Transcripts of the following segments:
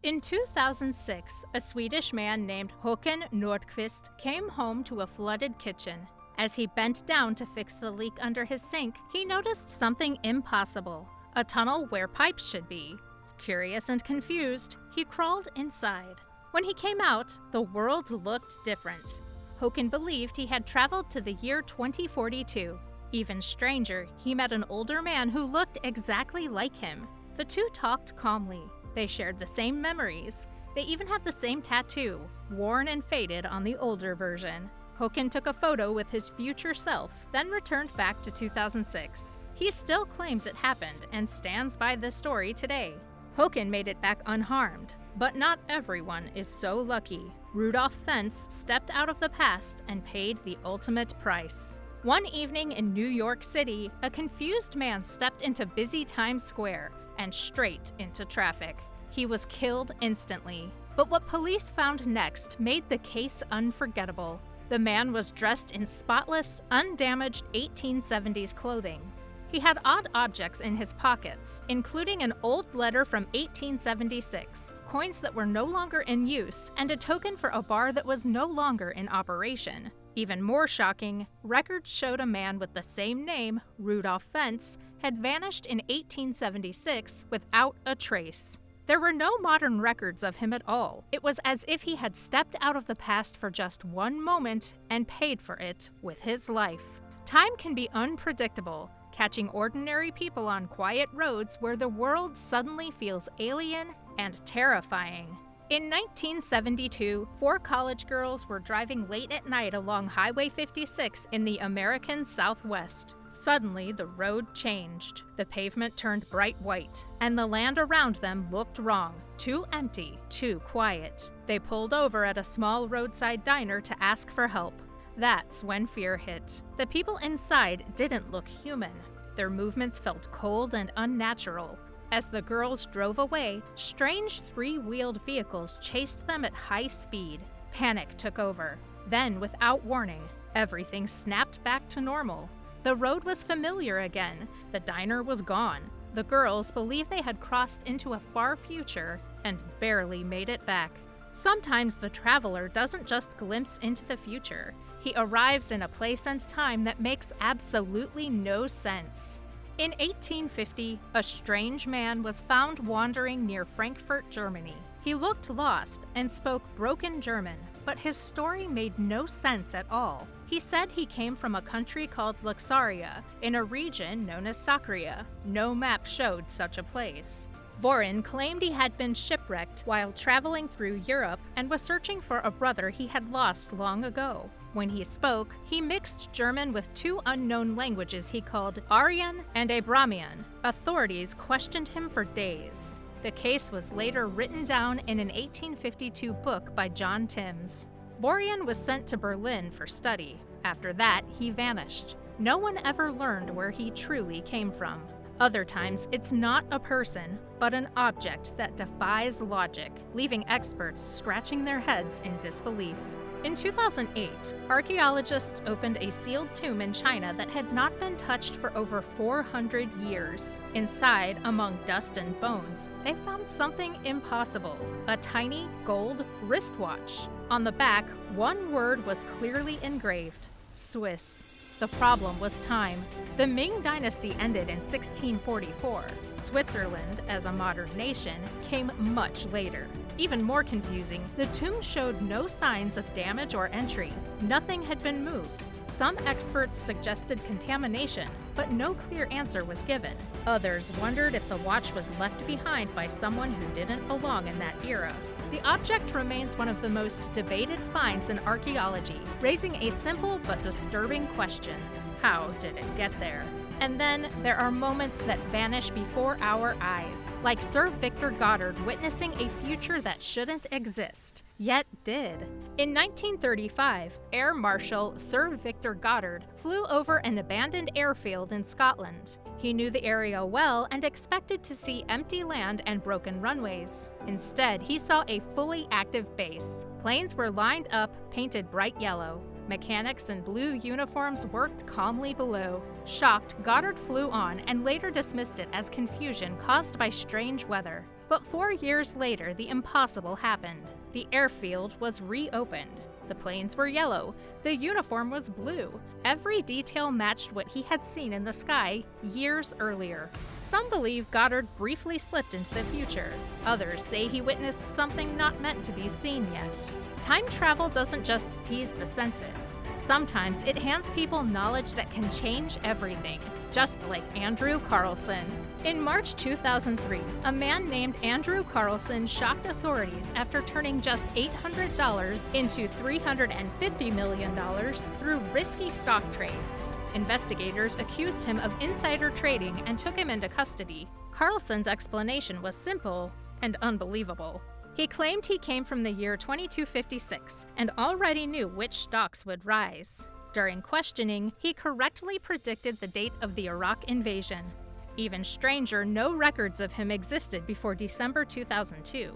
In 2006, a Swedish man named Håkan Nordqvist came home to a flooded kitchen. As he bent down to fix the leak under his sink, he noticed something impossible, a tunnel where pipes should be. Curious and confused, he crawled inside. When he came out, the world looked different. Håkan believed he had traveled to the year 2042. Even stranger, he met an older man who looked exactly like him. The two talked calmly. They shared the same memories. They even had the same tattoo, worn and faded on the older version. Håkan took a photo with his future self, then returned back to 2006. He still claims it happened and stands by the story today. Håkan made it back unharmed, but not everyone is so lucky. Rudolf Fentz stepped out of the past and paid the ultimate price. One evening in New York City, a confused man stepped into busy Times Square and straight into traffic. He was killed instantly. But what police found next made the case unforgettable. The man was dressed in spotless, undamaged 1870s clothing. He had odd objects in his pockets, including an old letter from 1876, coins that were no longer in use, and a token for a bar that was no longer in operation. Even more shocking, records showed a man with the same name, Rudolf Fentz, had vanished in 1876 without a trace. There were no modern records of him at all. It was as if he had stepped out of the past for just one moment and paid for it with his life. Time can be unpredictable, catching ordinary people on quiet roads where the world suddenly feels alien and terrifying. In 1972, 4 college girls were driving late at night along Highway 56 in the American Southwest. Suddenly, the road changed. The pavement turned bright white, and the land around them looked wrong. Too empty, too quiet. They pulled over at a small roadside diner to ask for help. That's when fear hit. The people inside didn't look human. Their movements felt cold and unnatural. As the girls drove away, strange 3-wheeled vehicles chased them at high speed. Panic took over. Then, without warning, everything snapped back to normal. The road was familiar again. The diner was gone. The girls believed they had crossed into a far future and barely made it back. Sometimes the traveler doesn't just glimpse into the future. He arrives in a place and time that makes absolutely no sense. In 1850, a strange man was found wandering near Frankfurt, Germany. He looked lost and spoke broken German, but his story made no sense at all. He said he came from a country called Luxaria, in a region known as Sakria. No map showed such a place. Vorin claimed he had been shipwrecked while traveling through Europe and was searching for a brother he had lost long ago. When he spoke, he mixed German with 2 unknown languages he called Aryan and Abramian. Authorities questioned him for days. The case was later written down in an 1852 book by John Timms. Vorin was sent to Berlin for study. After that, he vanished. No one ever learned where he truly came from. Other times, it's not a person, but an object that defies logic, leaving experts scratching their heads in disbelief. In 2008, archaeologists opened a sealed tomb in China that had not been touched for over 400 years. Inside, among dust and bones, they found something impossible: a tiny gold wristwatch. On the back, one word was clearly engraved: Swiss. The problem was time. The Ming Dynasty ended in 1644. Switzerland, as a modern nation, came much later. Even more confusing, the tomb showed no signs of damage or entry. Nothing had been moved. Some experts suggested contamination, but no clear answer was given. Others wondered if the watch was left behind by someone who didn't belong in that era. The object remains one of the most debated finds in archaeology, raising a simple but disturbing question: how did it get there? And then there are moments that vanish before our eyes, like Sir Victor Goddard witnessing a future that shouldn't exist, yet did. In 1935, Air Marshal Sir Victor Goddard flew over an abandoned airfield in Scotland. He knew the area well and expected to see empty land and broken runways. Instead, he saw a fully active base. Planes were lined up, painted bright yellow. Mechanics in blue uniforms worked calmly below. Shocked, Goddard flew on and later dismissed it as confusion caused by strange weather. But 4 years later, the impossible happened. The airfield was reopened. The planes were yellow. The uniform was blue. Every detail matched what he had seen in the sky years earlier. Some believe Goddard briefly slipped into the future. Others say he witnessed something not meant to be seen yet. Time travel doesn't just tease the senses. Sometimes it hands people knowledge that can change everything, just like Andrew Carlson. In March 2003, a man named Andrew Carlson shocked authorities after turning just $800 into $350 million through risky stock trades. Investigators accused him of insider trading and took him into custody. Carlson's explanation was simple and unbelievable. He claimed he came from the year 2256 and already knew which stocks would rise. During questioning, he correctly predicted the date of the Iraq invasion. Even stranger, no records of him existed before December 2002.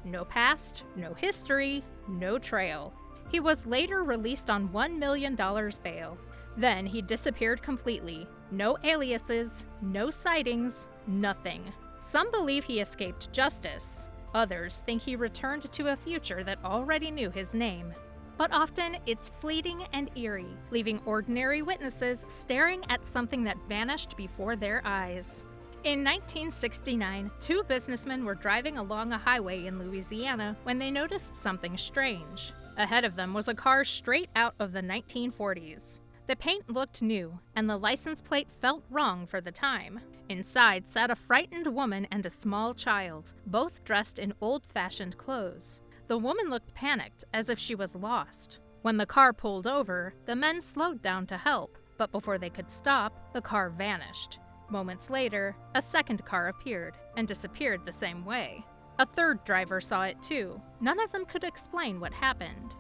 No past, no history, no trail. He was later released on $1 million bail. Then he disappeared completely. No aliases, no sightings, nothing. Some believe he escaped justice. Others think he returned to a future that already knew his name. But often, it's fleeting and eerie, leaving ordinary witnesses staring at something that vanished before their eyes. In 1969, two businessmen were driving along a highway in Louisiana when they noticed something strange. Ahead of them was a car straight out of the 1940s. The paint looked new, and the license plate felt wrong for the time. Inside sat a frightened woman and a small child, both dressed in old-fashioned clothes. The woman looked panicked, as if she was lost. When the car pulled over, the men slowed down to help, but before they could stop, the car vanished. Moments later, a second car appeared and disappeared the same way. A third driver saw it too. None of them could explain what happened.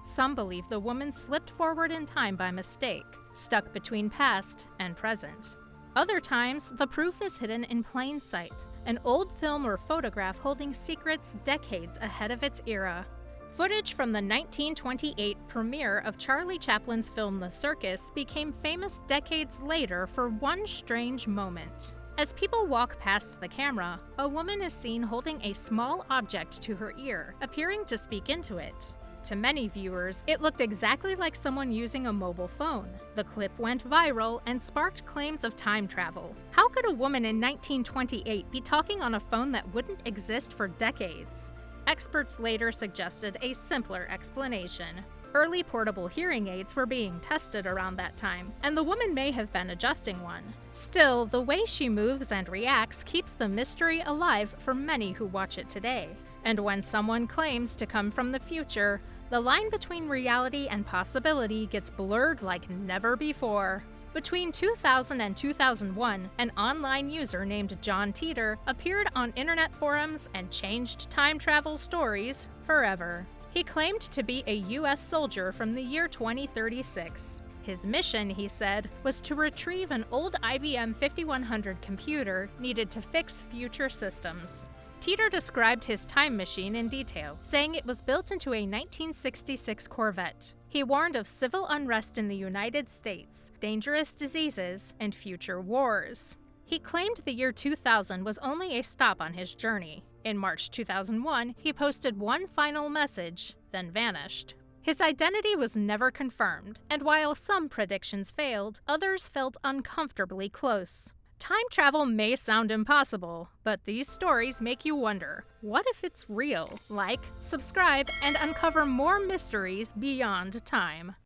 Some believe the woman slipped forward in time by mistake, stuck between past and present. Other times, the proof is hidden in plain sight, an old film or photograph holding secrets decades ahead of its era. Footage from the 1928 premiere of Charlie Chaplin's film The Circus became famous decades later for one strange moment. As people walk past the camera, a woman is seen holding a small object to her ear, appearing to speak into it. To many viewers, it looked exactly like someone using a mobile phone. The clip went viral and sparked claims of time travel. How could a woman in 1928 be talking on a phone that wouldn't exist for decades? Experts later suggested a simpler explanation. Early portable hearing aids were being tested around that time, and the woman may have been adjusting one. Still, the way she moves and reacts keeps the mystery alive for many who watch it today. And when someone claims to come from the future, the line between reality and possibility gets blurred like never before. Between 2000 and 2001, an online user named John Teeter appeared on internet forums and changed time travel stories forever. He claimed to be a U.S. soldier from the year 2036. His mission, he said, was to retrieve an old IBM 5100 computer needed to fix future systems. Teeter described his time machine in detail, saying it was built into a 1966 Corvette. He warned of civil unrest in the United States, dangerous diseases, and future wars. He claimed the year 2000 was only a stop on his journey. In March 2001, he posted one final message, then vanished. His identity was never confirmed, and while some predictions failed, others felt uncomfortably close. Time travel may sound impossible, but these stories make you wonder, what if it's real? Like, subscribe, and uncover more mysteries beyond time.